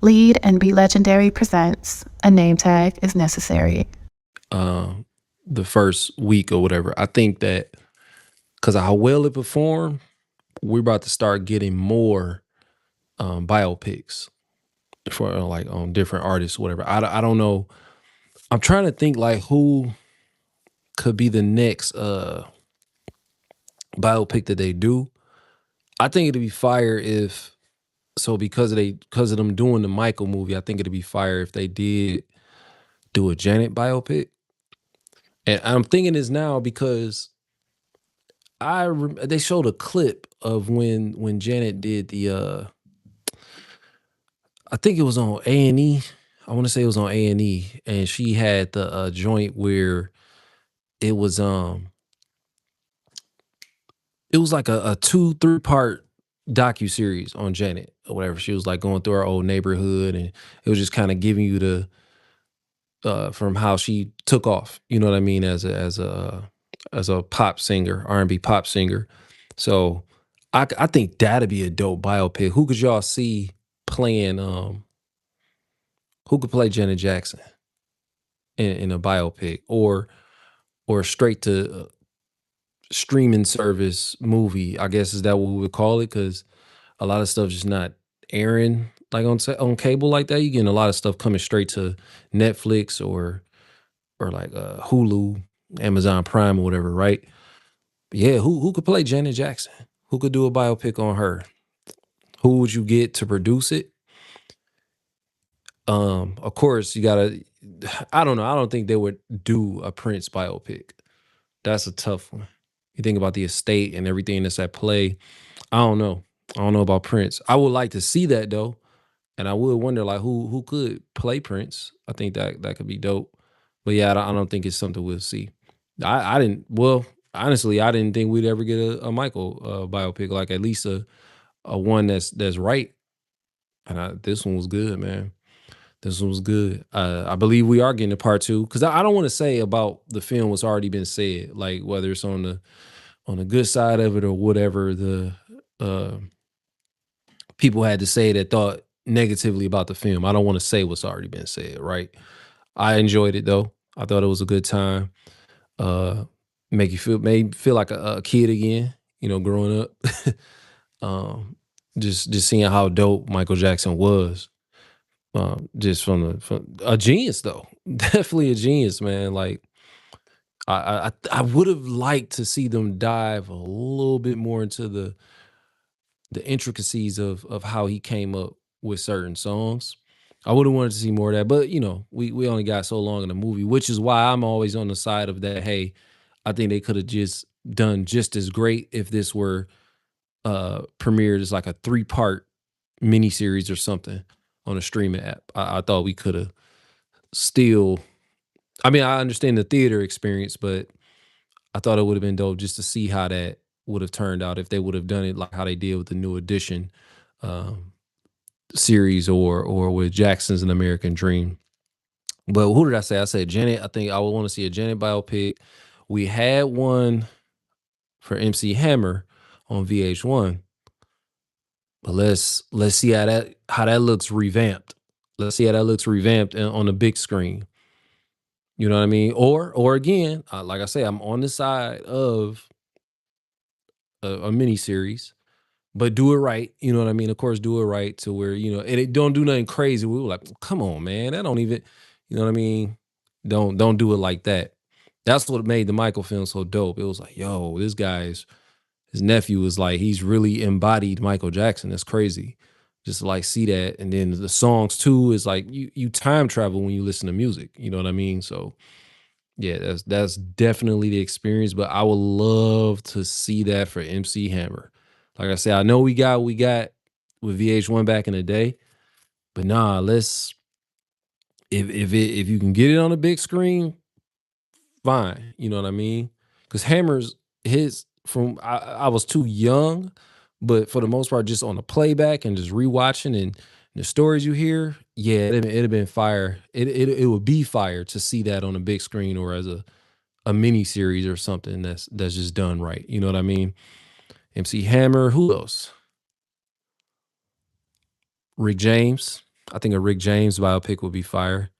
Lead and Be Legendary presents A Nametag Is Necessary. um, the first week or whatever. I think that because of how well it performed, we're about to start getting more biopics for like on different artists, or whatever. I don't know. I'm trying to think like who could be the next biopic that they do. I think it'd be fire if because of them doing the Michael movie. I think it'd be fire if they did do a Janet biopic. And I'm thinking this now because they showed a clip of when Janet did I think it was on A&E. I want to say it was on A&E, and she had the joint where it was um it was like a 2-3 part docu series on Janet or whatever. She was like going through her old neighborhood, and it was just kind of giving you the from how she took off. You know what I mean, as a pop singer, R&B pop singer. So I think that'd be a dope biopic. Who could y'all see playing? Who could play Janet Jackson in a biopic, or straight to streaming service movie? I guess is that what we would call it? Because a lot of stuff just not airing like on cable like that. You getting a lot of stuff coming straight to Netflix or like Hulu, Amazon Prime or whatever, right? Yeah, who could play Janet Jackson? Who could do a biopic on her? Who would you get to produce it? Of course, you gotta. I don't know. I don't think they would do a Prince biopic. That's a tough one. You think about the estate and everything that's at play. I don't know. I don't know about Prince. I would like to see that though, and I would wonder like who could play Prince. I think that could be dope. But yeah, I don't think it's something we'll see. I didn't. Well, honestly, I didn't think we'd ever get a Michael biopic. Like at least a one that's right. And this one was good, man. This one was good. I believe we are getting a part two because I don't want to say about the film what's already been said, like whether it's on the good side of it or whatever the uh, people had to say that thought negatively about the film. I don't want to say what's already been said, right? I enjoyed it though. I thought it was a good time. Uh, made you feel like a kid again, growing up. um, just seeing how dope Michael Jackson was. Just from a genius though, definitely a genius, man. Like I would have liked to see them dive a little bit more into the intricacies of how he came up with certain songs. I would have wanted to see more of that, but we only got so long in the movie, which is why I'm always on the side of that. Hey, I think they could have just done just as great if this were premiered as like a 3 part miniseries or something on a streaming app. I thought we could have still. I mean, I understand the theater experience, but I thought it would have been dope just to see how that would have turned out if they would have done it like how they did with the New Edition um, series or with Jackson's An American Dream. But who did I say? I said Janet. I think I would want to see a Janet biopic. We had one for MC Hammer on VH1, but let's see how that looks revamped. Let's see how that looks revamped on the big screen. You know what I mean? Or again, like I say, I'm on the side of a mini series, but do it right. You know what I mean? Of course, do it right to where and it don't do nothing crazy. We were like, come on, man, that don't even, you know what I mean? Don't do it like that. That's what made the Michael film so dope. It was like, yo, this guy's his nephew was like, he's really embodied Michael Jackson. That's crazy. Just to, like see that, and then the songs too is like you time travel when you listen to music. You know what I mean? So yeah, that's definitely the experience, but I would love to see that for MC Hammer. Like I said, I know we got with VH1 back in the day, but nah, let's if you can get it on a big screen, fine. You know what I mean? Because Hammer's his from I was too young, but for the most part, just on the playback and just rewatching and the stories you hear, yeah, it'd have been fire. It would be fire to see that on a big screen or as a mini series or something that's just done right. You know what I mean? MC Hammer, who else? Rick James. I think a Rick James biopic would be fire.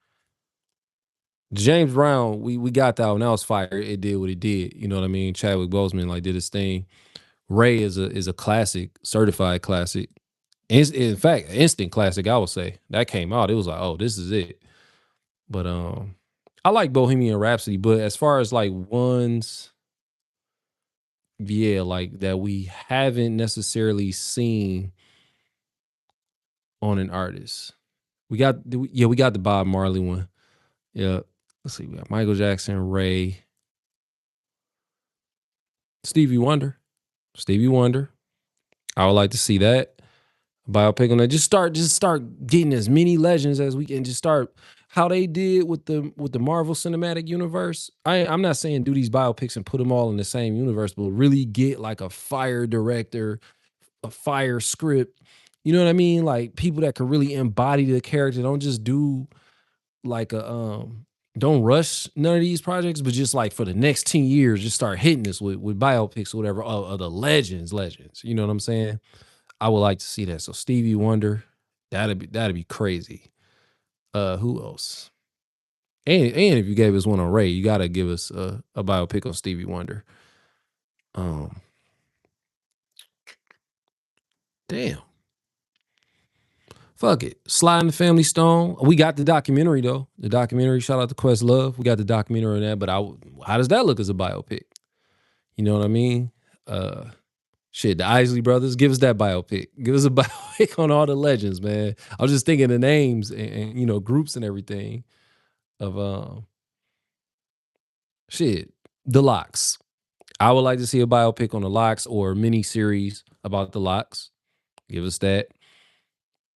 James Brown, we got that one. That was fire. It did what it did. You know what I mean? Chadwick Boseman like did his thing. Ray is a classic, certified classic. In fact, instant classic. I would say that came out. It was like, oh, this is it. But I like Bohemian Rhapsody. But as far as like ones, yeah, like that we haven't necessarily seen on an artist. We got the Bob Marley one. Yeah. Let's see. We got Michael Jackson, Ray, Stevie Wonder. Stevie Wonder. I would like to see that biopic on that. Just start getting as many legends as we can. Just start how they did with the Marvel Cinematic Universe. I'm not saying do these biopics and put them all in the same universe, but really get like a fire director, a fire script. You know what I mean? Like people that can really embody the character. Don't just do like a don't rush none of these projects, but just like for the next 10 years, just start hitting us with biopics or whatever of the legends. You know what I'm saying? I would like to see that. So Stevie Wonder, that'd be crazy. Who else? And if you gave us one on Ray, you gotta give us a biopic on Stevie Wonder. Um, damn. Fuck it. Slide in the Family Stone. We got the documentary though. The documentary, shout out to Questlove. We got the documentary on that, but how does that look as a biopic? You know what I mean? Uh Shit, the Isley Brothers, give us that biopic. Give us a biopic on all the legends, man. I was just thinking the names and groups and everything of shit, the Locks. I would like to see a biopic on the Locks or a mini series about the Locks. Give us that.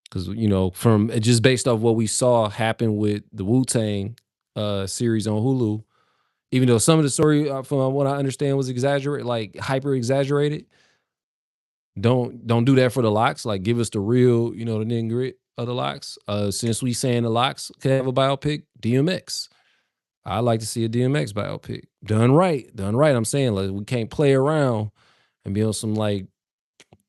Because from just based off what we saw happen with the Wu-Tang series on Hulu, even though some of the story from what I understand was exaggerated, like hyper exaggerated. Don't do that for the Locks. Like give us the real, the nit and grit of the Locks. Since we saying the Locks could have a biopic, DMX. I like to see a DMX biopic. Done right. Done right. I'm saying like we can't play around and be on some like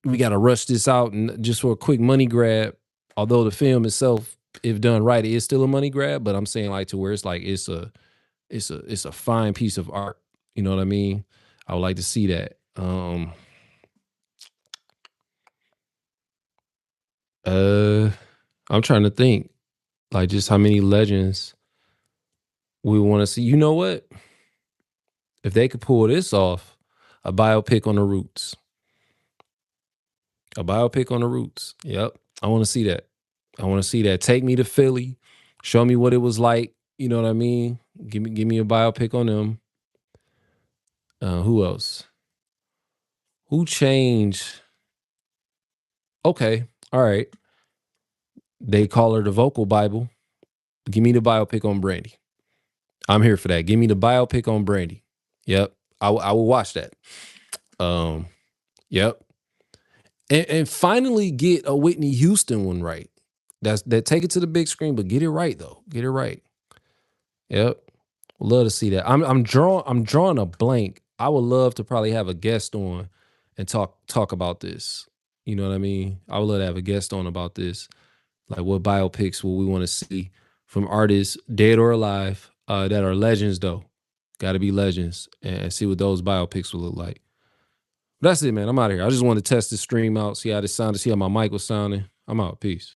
we gotta rush this out and just for a quick money grab. Although the film itself, if done right, it is still a money grab. But I'm saying like to where it's like it's a fine piece of art. You know what I mean? I would like to see that. Uh I'm trying to think, like, just how many legends we want to see. You know what? If they could pull this off, a biopic on the Roots, a biopic on the Roots. Yep, I want to see that. I want to see that. Take me to Philly, show me what it was like. You know what I mean? Give me a biopic on them. Who else? Who changed? Okay, all right. They call her the vocal Bible. Give me the biopic on Brandy. I'm here for that. Give me the biopic on Brandy. Yep. I will watch that. Um, yep. And finally get a Whitney Houston one right. That take it to the big screen, but get it right though. Get it right. Yep. Love to see that. I'm drawing a blank. I would love to probably have a guest on and talk about this. You know what I mean? I would love to have a guest on about this. Like what biopics will we want to see from artists, dead or alive, that are legends though. Gotta be legends and see what those biopics will look like. That's it, man. I'm out of here. I just wanted to test the stream out, see how this sounded, see how my mic was sounding. I'm out. Peace.